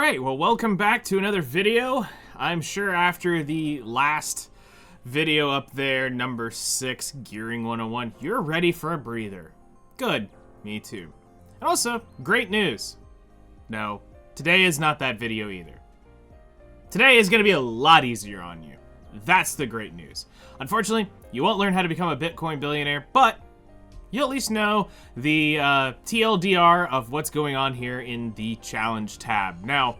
Alright, well, welcome back to another video. I'm sure after the last video up there, number 6, Gearing 101, you're ready for a breather. Good. Me too. And also, great news. No, today is not that video either. Today is going to be a lot easier on you. That's the great news. Unfortunately, you won't learn how to become a Bitcoin billionaire, but you'll at least know the TLDR of what's going on here in the challenge tab. Now,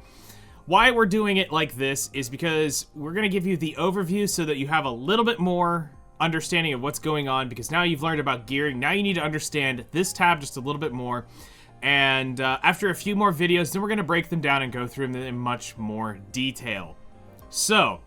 why we're doing it like this is because we're going to give you the overview so that you have a little bit more understanding of what's going on, because now you've learned about gearing. Now you need to understand this tab just a little bit more. And after a few more videos, then we're going to break them down and go through them in much more detail. So,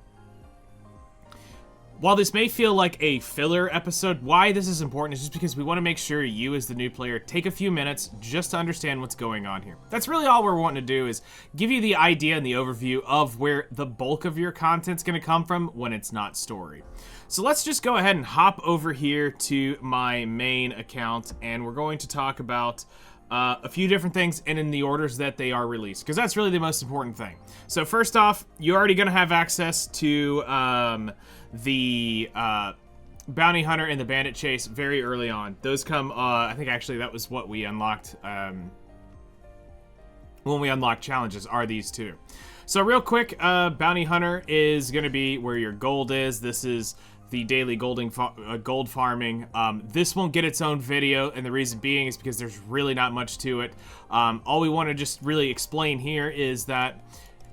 while this may feel like a filler episode, why this is important is just because we want to make sure you as the new player take a few minutes just to understand what's going on here. That's really all we're wanting to do, is give you the idea and the overview of where the bulk of your content's going to come from when it's not story. So let's just go ahead and hop over here to my main account, and we're going to talk about a few different things and in the orders that they are released, because that's really the most important thing. So first off, you're already going to have access to the Bounty Hunter and the Bandit Chase very early on. Those come, I think actually that was what we unlocked when we unlocked challenges, are these two. So real quick, Bounty Hunter is going to be where your gold is. This is the daily gold farming. This won't get its own video, and the reason being is because there's really not much to it. All we want to just really explain here is that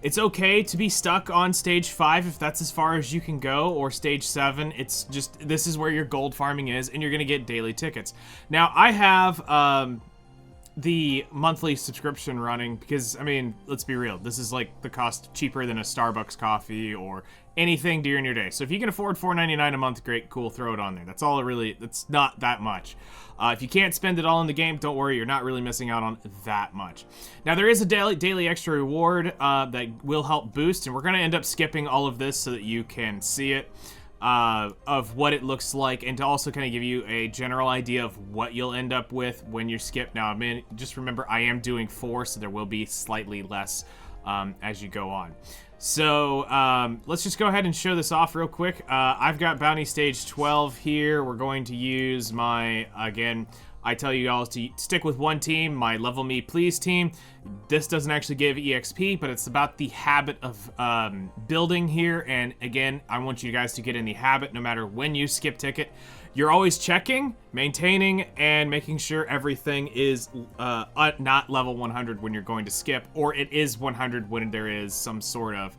it's okay to be stuck on stage 5 if that's as far as you can go, or stage 7. It's just, this is where your gold farming is, and you're going to get daily tickets. Now, I have the monthly subscription running because, I mean, let's be real. This is like the cost cheaper than a Starbucks coffee or anything during your day. So if you can afford $4.99 a month, great, cool, throw it on there. That's all it really, that's not that much. If you can't spend it all in the game, don't worry, you're not really missing out on that much. Now, there is a daily extra reward that will help boost, and we're going to end up skipping all of this so that you can see it. Of what it looks like, and to also kind of give you a general idea of what you'll end up with when you skip. Now, I mean, just remember, I am doing 4, so there will be slightly less as you go on. So let's just go ahead and show this off real quick. I've got Bounty Stage 12 here. We're going to use my, again, I tell you all to stick with one team, my Level Me Please team. This doesn't actually give EXP, but it's about the habit of building here. And again, I want you guys to get in the habit no matter when you skip ticket. You're always checking, maintaining, and making sure everything is not level 100 when you're going to skip, or it is 100 when there is some sort of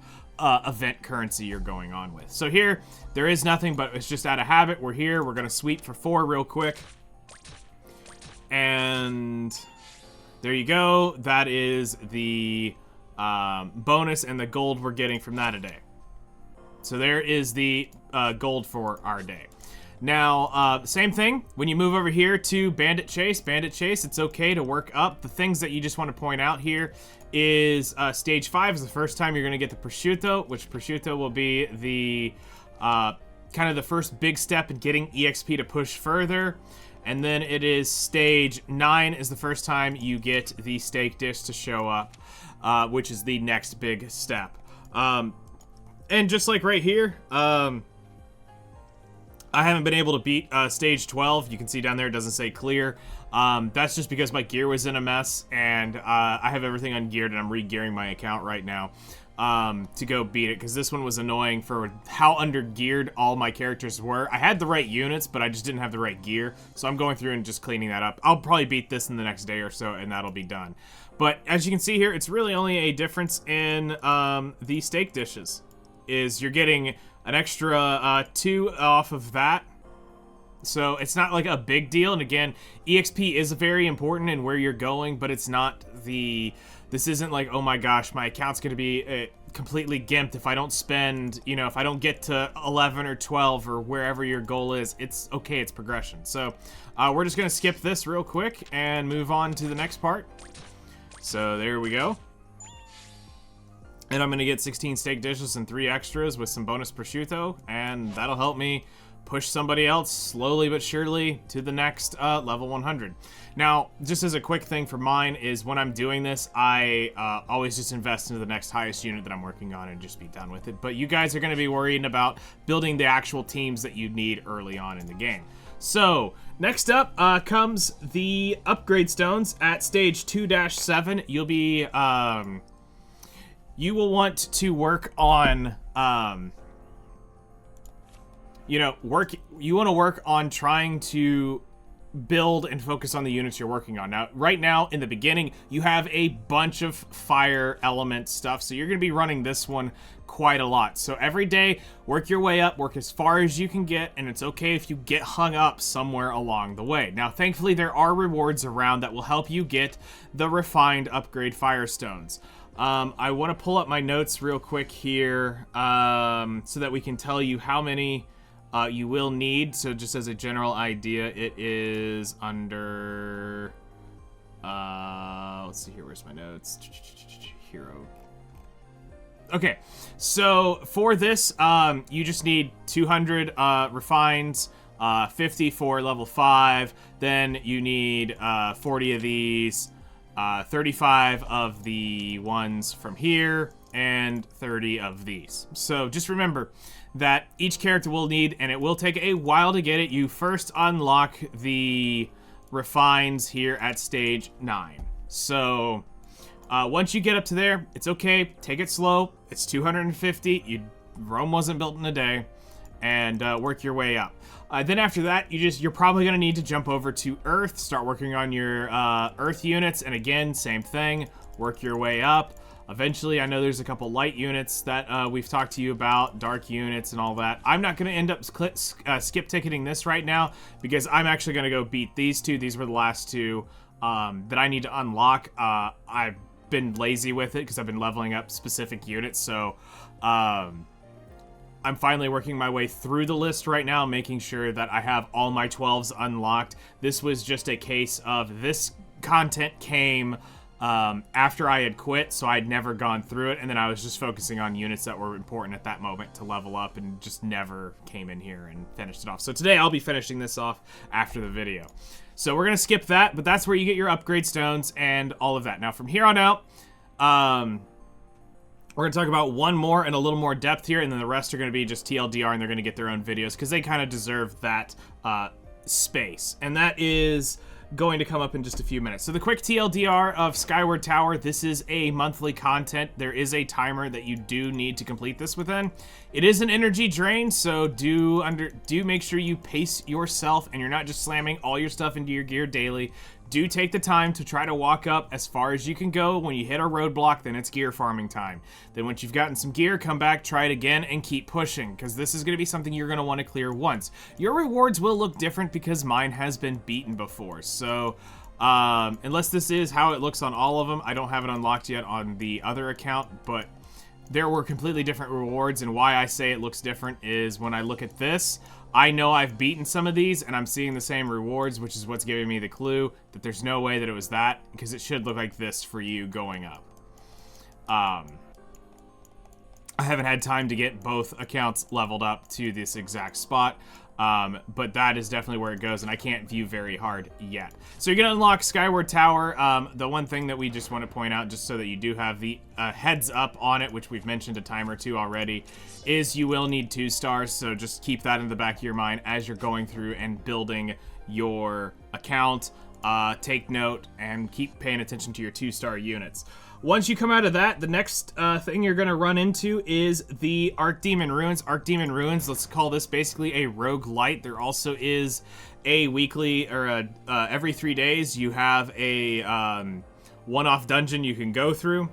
event currency you're going on with. So here, there is nothing, but it's just out of habit. We're here. We're going to sweep for 4 real quick. And there you go. That is the bonus and the gold we're getting from that a day. So there is the gold for our day. Now, same thing. When you move over here to Bandit Chase, it's okay to work up. The things that you just want to point out here is stage 5 is the first time you're going to get the prosciutto, which prosciutto will be the kind of the first big step in getting EXP to push further. And then it is stage 9 is the first time you get the steak dish to show up, which is the next big step. And just like right here, I haven't been able to beat stage 12. You can see down there it doesn't say clear. That's just because my gear was in a mess, and I have everything ungeared, and I'm re-gearing my account right now to go beat it, because this one was annoying for how under-geared all my characters were. I had the right units, but I just didn't have the right gear, so I'm going through and just cleaning that up. I'll probably beat this in the next day or so, and that'll be done. But as you can see here, it's really only a difference in the steak dishes. Is you're getting an extra 2 off of that. So it's not like a big deal. And again, EXP is very important in where you're going, but it's not the... This isn't like, oh my gosh, my account's going to be completely gimped if I don't spend, you know, if I don't get to 11 or 12 or wherever your goal is. It's okay, it's progression. So we're just going to skip this real quick and move on to the next part. So there we go. And I'm going to get 16 steak dishes and 3 extras with some bonus prosciutto, and that'll help me push somebody else slowly but surely to the next level 100. Now, just as a quick thing for mine is when I'm doing this, I always just invest into the next highest unit that I'm working on and just be done with it. But you guys are going to be worrying about building the actual teams that you need early on in the game. So, next up comes the upgrade stones at stage 2-7. You'll be, you will want to work on, you want to work on trying to build and focus on the units you're working on. Now, right now, in the beginning, you have a bunch of fire element stuff, so you're going to be running this one quite a lot. So every day, work your way up, work as far as you can get, and it's okay if you get hung up somewhere along the way. Now, thankfully, there are rewards around that will help you get the refined upgrade firestones. I want to pull up my notes real quick here so that we can tell you how many you will need. So just as a general idea, it is under, let's see here, where's my notes? Hero. Okay, so for this, you just need 200 refines, 50 for level 5, then you need 40 of these, 35 of the ones from here, and 30 of these. So just remember that each character will need, and it will take a while to get it. You first unlock the refines here at stage 9. So once you get up to there, it's okay. Take it slow. It's 250. Rome wasn't built in a day, and work your way up. Then after that, you're probably going to need to jump over to Earth, start working on your Earth units, and again, same thing, work your way up. Eventually, I know there's a couple light units that we've talked to you about, dark units and all that. I'm not going to end up skip ticketing this right now because I'm actually going to go beat these two. These were the last two that I need to unlock. I've been lazy with it because I've been leveling up specific units, so I'm finally working my way through the list right now, making sure that I have all my 12s unlocked. This was just a case of this content came after I had quit, so I'd never gone through it, and then I was just focusing on units that were important at that moment to level up, and just never came in here and finished it off. So today I'll be finishing this off after the video. So we're gonna skip that, but that's where you get your upgrade stones and all of that. Now from here on out, we're gonna talk about one more in a little more depth here, and then the rest are gonna be just TLDR, and they're gonna get their own videos because they kind of deserve that space, and that is going to come up in just a few minutes. So the quick TLDR of Skyward Tower, this is a monthly content. There is a timer that you do need to complete this within. It is an energy drain, so do make sure you pace yourself and you're not just slamming all your stuff into your gear daily. Do take the time to try to walk up as far as you can go. When you hit a roadblock, then it's gear farming time. Then once you've gotten some gear, come back, try it again, and keep pushing, because this is going to be something you're going to want to clear once. Your rewards will look different because mine has been beaten before. So unless this is how it looks on all of them, I don't have it unlocked yet on the other account, but there were completely different rewards, and why I say it looks different is when I look at this, I know I've beaten some of these, and I'm seeing the same rewards, which is what's giving me the clue that there's no way that it was that, because it should look like this for you going up. I haven't had time to get both accounts leveled up to this exact spot, but that is definitely where it goes, and I can't view very hard yet. So you're going to unlock Skyward Tower. The one thing that we just want to point out, just so that you do have the heads up on it, which we've mentioned a time or two already, is you will need 2 stars, so just keep that in the back of your mind as you're going through and building your account. Take note and keep paying attention to your 2-star units. Once you come out of that, the next thing you're going to run into is the Archdemon Ruins. Archdemon Ruins, let's call this basically a roguelite. There also is a weekly, or every 3 days, you have a one-off dungeon you can go through.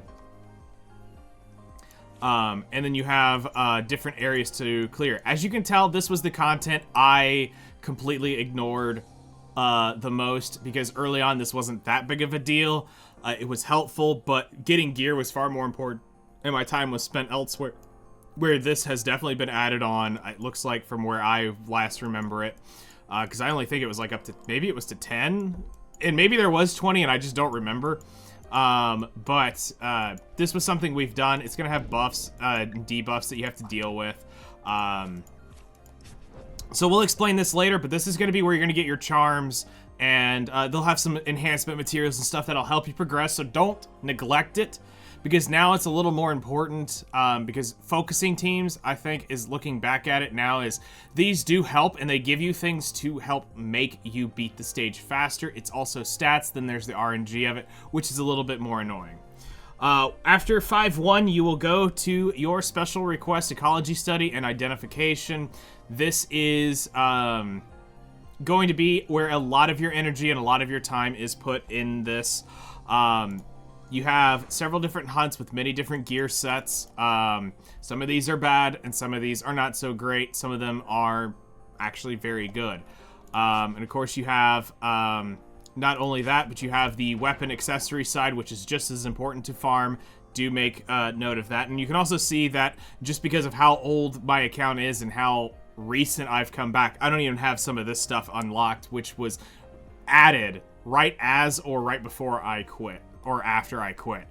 And then you have different areas to clear. As you can tell, this was the content I completely ignored the most, because early on this wasn't that big of a deal. It was helpful, but getting gear was far more important, and my time was spent elsewhere, where this has definitely been added on, it looks like, from where I last remember it, because I only think it was like up to, maybe it was to 10, and maybe there was 20, and I just don't remember. But this was something we've done. It's going to have buffs, debuffs that you have to deal with. So we'll explain this later, but this is going to be where you're going to get your charms, and they'll have some enhancement materials and stuff that'll help you progress, so don't neglect it, because now it's a little more important, because focusing teams, I think, is looking back at it now, is these do help, and they give you things to help make you beat the stage faster. It's also stats, then there's the RNG of it, which is a little bit more annoying. After 5-1, you will go to your special request ecology study and identification. This is going to be where a lot of your energy and a lot of your time is put in this. You have several different hunts with many different gear sets. Some of these are bad and some of these are not so great. Some of them are actually very good. And of course you have not only that, but you have the weapon accessory side, which is just as important to farm. Do make note of that. And you can also see that just because of how old my account is and how recent I've come back, I don't even have some of this stuff unlocked, which was added right as or right before I quit, or after I quit.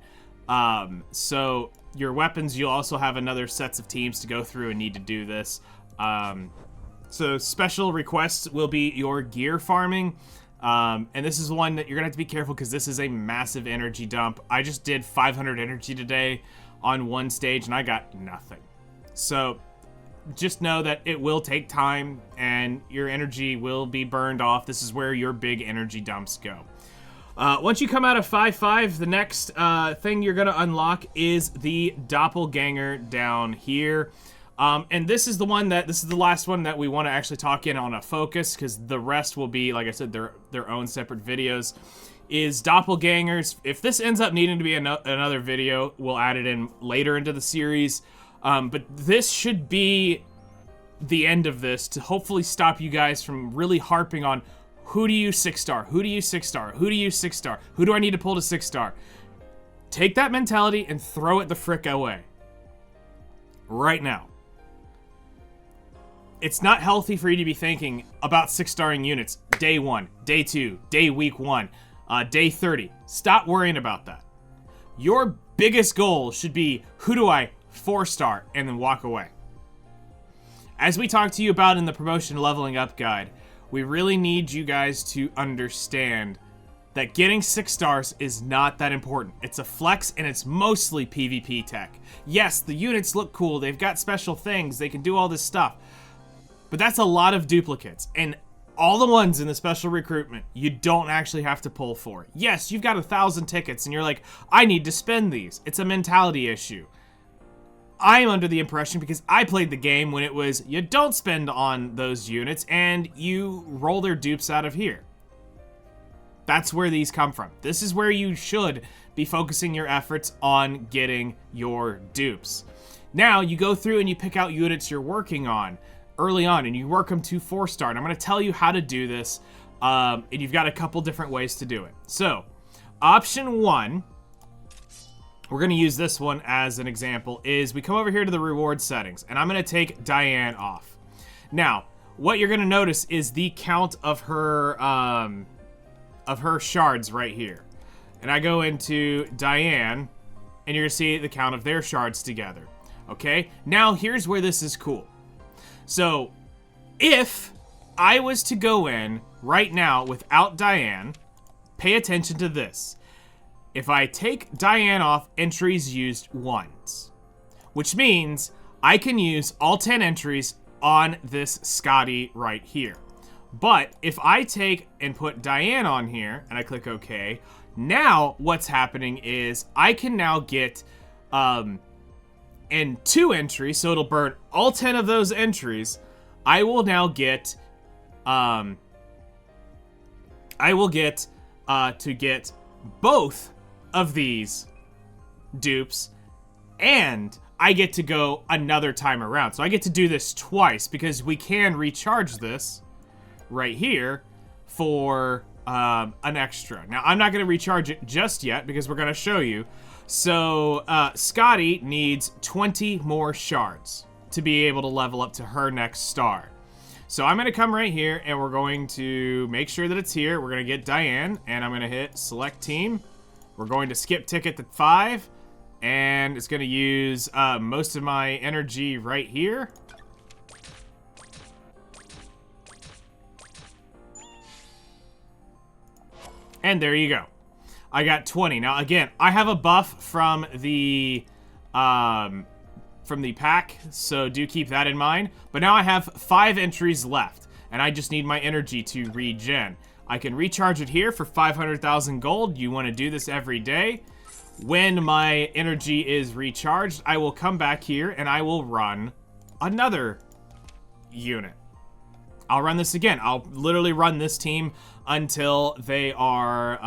So your weapons, you'll also have another sets of teams to go through and need to do this. So special requests will be your gear farming. And this is one that you're gonna have to be careful because this is a massive energy dump. I just did 500 energy today on one stage and I got nothing. So just know that it will take time and your energy will be burned off. This is where your big energy dumps go. Once you come out of 5-5, the next thing you're gonna unlock is the doppelganger down here. And this is the last one that we want to actually talk in on a focus, because the rest will be, like I said, their own separate videos. Is doppelgangers. If this ends up needing to be another video, we'll add it in later into the series. But this should be the end of this to hopefully stop you guys from really harping on who do you 6-star, who do you 6-star, who do you 6-star, who do I need to pull to 6-star. Take that mentality and throw it the frick away. Right now. It's not healthy for you to be thinking about 6-starring units day 1, day 2, week 1, day 30. Stop worrying about that. Your biggest goal should be, who do I 4-star, and then walk away. As we talked to you about in the promotion leveling up guide, we really need you guys to understand that getting 6 stars is not that important. It's a flex and it's mostly PvP tech. Yes, the units look cool, they've got special things, they can do all this stuff. But that's a lot of duplicates, and all the ones in the special recruitment, you don't actually have to pull for. Yes, you've got 1,000 tickets, and you're like, I need to spend these. It's a mentality issue. I'm under the impression, because I played the game when it was, you don't spend on those units, and you roll their dupes out of here. That's where these come from. This is where you should be focusing your efforts on getting your dupes. Now, you go through and you pick out units you're working on early on, and you work them to 4-star. And I'm going to tell you how to do this, and you've got a couple different ways to do it. So, option 1, we're going to use this one as an example, is we come over here to the reward settings, and I'm going to take Diane off. Now, what you're going to notice is the count of her shards right here. And I go into Diane, and you're going to see the count of their shards together. Okay? Now, here's where this is cool. So, if I was to go in right now without Diane, pay attention to this. If I take Diane off, entries used once. Which means I can use all 10 entries on this Scotty right here. But if I take and put Diane on here, and I click OK, now what's happening is I can now get and 2 entries, so it'll burn all 10 of those entries. I will now get, to get both of these dupes, and I get to go another time around. So I get to do this twice, because we can recharge this right here for an extra. Now, I'm not going to recharge it just yet, because we're going to show you. So, Scotty needs 20 more shards to be able to level up to her next star. So I'm going to come right here, and we're going to make sure that it's here. We're going to get Diane, and I'm going to hit select team. We're going to skip ticket to 5, and it's going to use most of my energy right here. And there you go. I got 20. Now, again, I have a buff from the pack, so do keep that in mind. But now I have 5 entries left, and I just need my energy to regen. I can recharge it here for 500,000 gold. You want to do this every day. When my energy is recharged, I will come back here and I will run another unit. I'll run this again. I'll literally run this team until they are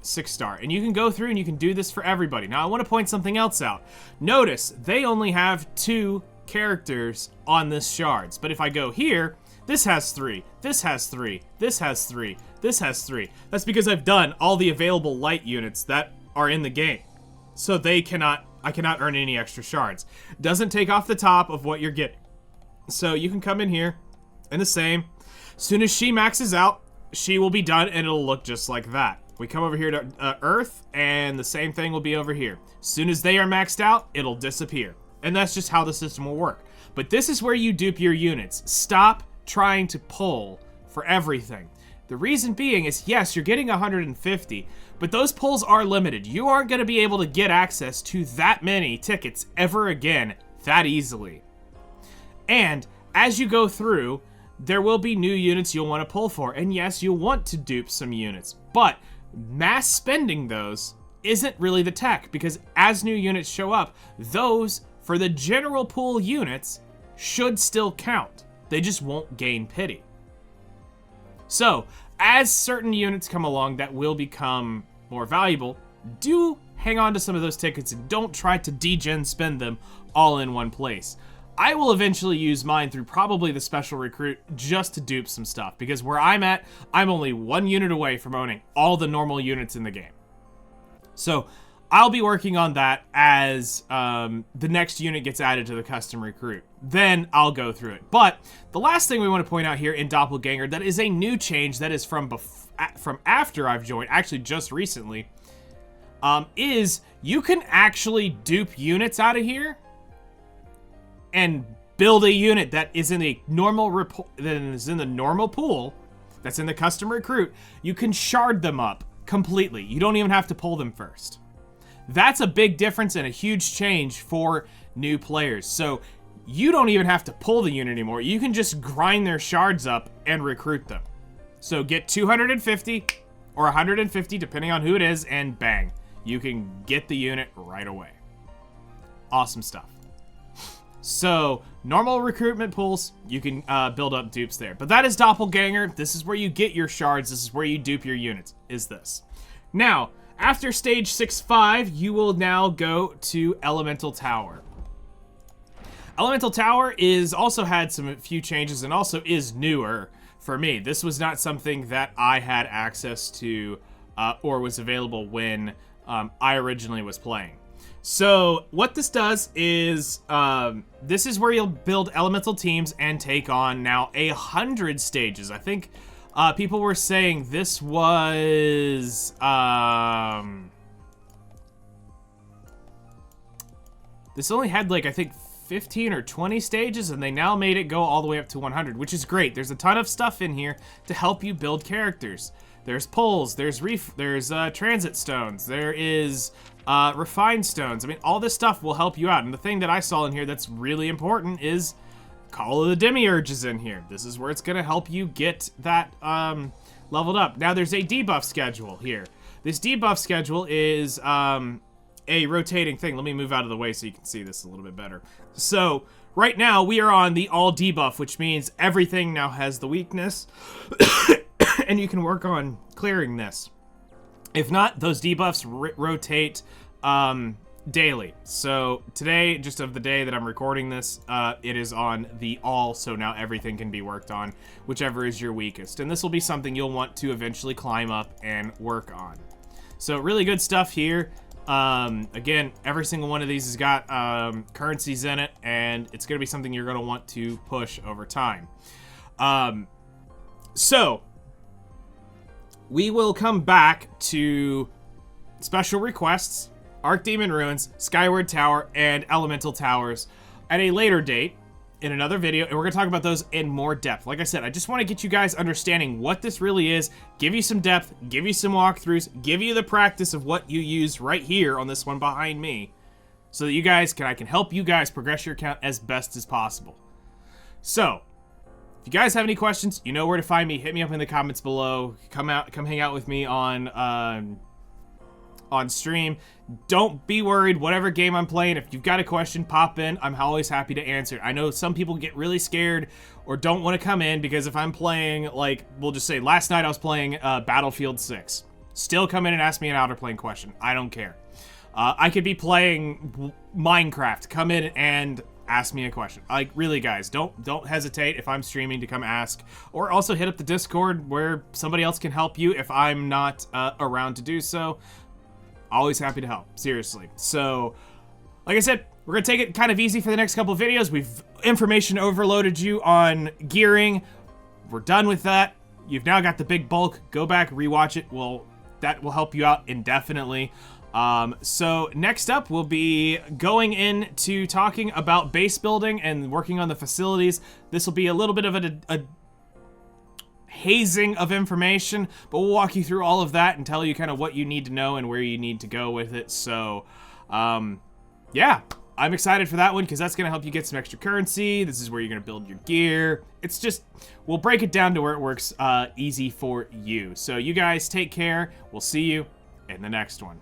6-star. And you can go through and you can do this for everybody. Now, I want to point something else out. Notice, they only have 2 characters on this shards. But if I go here, this has 3, this has 3, this has 3, this has 3. That's because I've done all the available light units that are in the game. So I cannot earn any extra shards. Doesn't take off the top of what you're getting. So you can come in here and the same. As soon as she maxes out, she will be done and it'll look just like that. We come over here to Earth and the same thing will be over here. As soon as they are maxed out, it'll disappear. And that's just how the system will work. But this is where you dupe your units. Stop trying to pull for everything. The reason being is, yes, you're getting 150, but those pulls are limited. You aren't going to be able to get access to that many tickets ever again that easily. And as you go through, there will be new units you'll want to pull for. And yes, you'll want to dupe some units, but mass spending those isn't really the tech, because as new units show up, those, for the general pool units, should still count. They just won't gain pity. So, as certain units come along that will become more valuable, do hang on to some of those tickets and don't try to degen spend them all in one place. I will eventually use mine through probably the special recruit just to dupe some stuff, because where I'm at, I'm only 1 unit away from owning all the normal units in the game. So, I'll be working on that as the next unit gets added to the custom recruit. Then I'll go through it. But the last thing we want to point out here in Doppelganger that is a new change that is from after I've joined, actually just recently, is you can actually dupe units out of here and build a unit that is in the normal pool, that's in the custom recruit. You can shard them up completely. You don't even have to pull them first. That's a big difference and a huge change for new players. So you don't even have to pull the unit anymore. You can just grind their shards up and recruit them. So get 250 or 150, depending on who it is, and bang, you can get the unit right away. Awesome stuff. So normal recruitment pools, you can build up dupes there. But that is Doppelganger. This is where you get your shards. This is where you dupe your units, is this. Now, after stage 6-5, you will now go to Elemental Tower. Elemental Tower is also had some few changes and also is newer for me. This was not something that I had access to or was available when I originally was playing. So what this does is this is where you'll build elemental teams and take on now 100 stages. I think people were saying this was this only had like, I think 15 or 20 stages, and they now made it go all the way up to 100, which is great. There's a ton of stuff in here to help you build characters. There's pulls, there's transit stones, there is refined stones. I mean, all this stuff will help you out. And the thing that I saw in here that's really important is Call of the Demiurge in here. This is where it's going to help you get that leveled up. Now, there's a debuff schedule here. This debuff schedule is a rotating thing. Let me move out of the way so you can see this a little bit better. So, right now, we are on the all debuff, which means everything now has the weakness, and you can work on clearing this. If not, those debuffs rotate daily. So today, just of the day that I'm recording this, it is on the all, so now everything can be worked on, whichever is your weakest. And this will be something you'll want to eventually climb up and work on. So really good stuff here. Again, every single one of these has got currencies in it, and it's going to be something you're going to want to push over time. So we will come back to special requests, Archdemon Ruins, Skyward Tower, and Elemental Towers at a later date. in another video, and we're going to talk about those in more depth. Like I said, I just want to get you guys understanding what this really is, give you some depth, give you some walkthroughs, give you the practice of what you use right here on this one behind me, so that you guys I can help you guys progress your account as best as possible. So, if you guys have any questions, you know where to find me. Hit me up in the comments below. Come hang out with me on stream. Don't be worried, whatever game I'm playing, if you've got a question, pop in. I'm always happy to answer. I know some people get really scared or don't want to come in because if I'm playing, like, we'll just say last night I was playing Battlefield 6. Still come in and ask me an Outerplane question. I don't care. I could be playing Minecraft. Come in and ask me a question. Like, really, guys, don't hesitate if I'm streaming to come ask. Or also hit up the Discord where somebody else can help you if I'm not around to do so. Always happy to help, seriously. So, like I said, we're gonna take it kind of easy for the next couple of videos. We've information overloaded you on gearing. We're done with that. You've now got the big bulk. Go back, rewatch it. Well, that will help you out indefinitely. So next up, we'll be going into talking about base building and working on the facilities. This will be a little bit of a hazing of information, but we'll walk you through all of that and tell you kind of what you need to know and where you need to go with it. So, yeah, I'm excited for that one because that's going to help you get some extra currency. This is where you're going to build your gear. It's just, we'll break it down to where it works easy for you. So you guys take care. We'll see you in the next one.